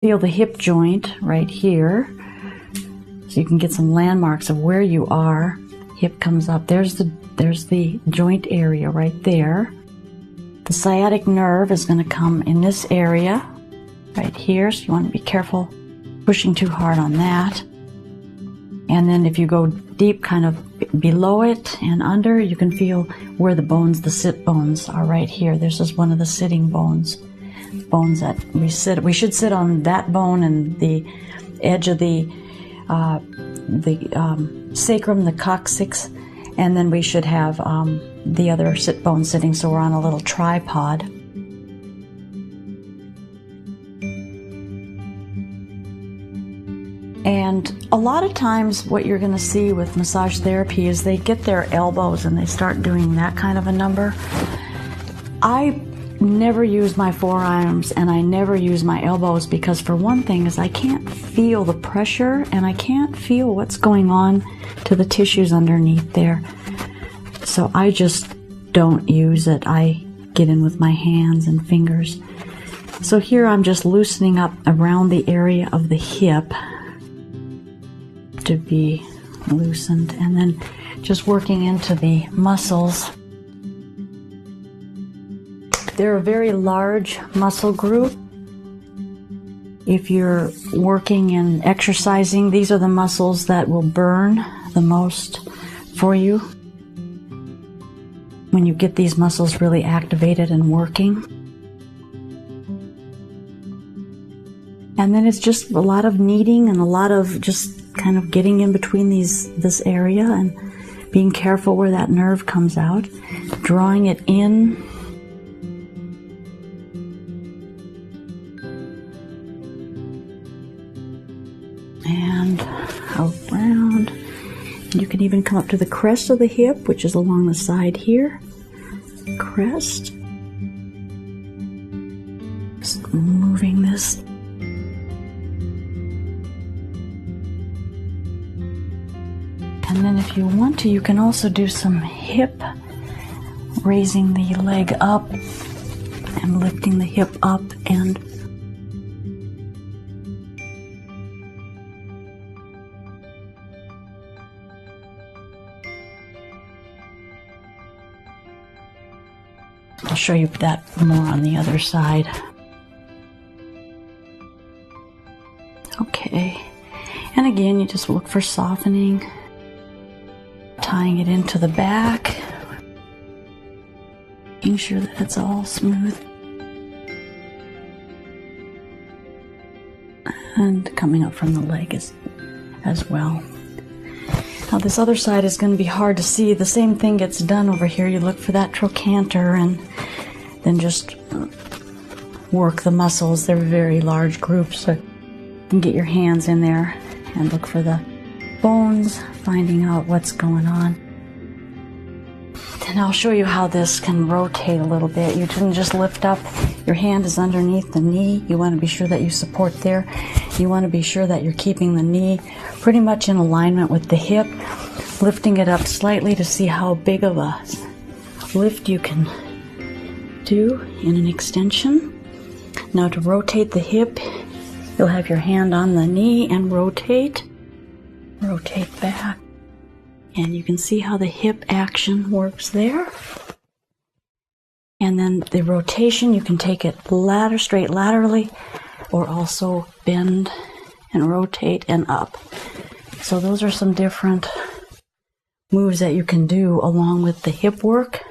Feel the hip joint right here, so you can get some landmarks of where you are. Hip comes up. There's the joint area right there. The sciatic nerve is going to come in this area right here, so you want to be careful pushing too hard on that. And then if you go deep kind of below it and under, you can feel where the bones, the sit bones, are right here. This is one of the sitting bones. Bones that we should sit on that bone and the edge of the sacrum, the coccyx, and then we should have the other sit bone sitting, so we're on a little tripod. And a lot of times what you're going to see with massage therapy is they get their elbows and they start doing that kind of a number. I never use my forearms and I never use my elbows because, for one thing, is I can't feel the pressure and I can't feel what's going on to the tissues underneath there. So I just don't use it. I get in with my hands and fingers. So here I'm just loosening up around the area of the hip to be loosened, and then just working into the muscles. They're a very large muscle group. If you're working and exercising, these are the muscles that will burn the most for you when you get these muscles really activated and working. And then it's just a lot of kneading and a lot of just kind of getting in between this area and being careful where that nerve comes out, drawing it in. And around. You can even come up to the crest of the hip, which is along the side here. Crest. Just moving this. And then if you want to, you can also do some hip, raising the leg up and lifting the hip up, and I'll show you that more on the other side. Okay, and again, you just look for softening. Tying it into the back, making sure that it's all smooth, and coming up from the leg as well. Now this other side is going to be hard to see. The same thing gets done over here. You look for that trochanter and then just work the muscles. They're very large groups, so you can get your hands in there and look for the bones, finding out what's going on. And I'll show you how this can rotate a little bit. You can just lift up, your hand is underneath the knee. You want to be sure that you support there. You want to be sure that you're keeping the knee pretty much in alignment with the hip, lifting it up slightly to see how big of a lift you can do in an extension. Now to rotate the hip, you'll have your hand on the knee and rotate back, and you can see how the hip action works there. And then the rotation, you can take it straight laterally, or also bend and rotate and up. So those are some different moves that you can do along with the hip work.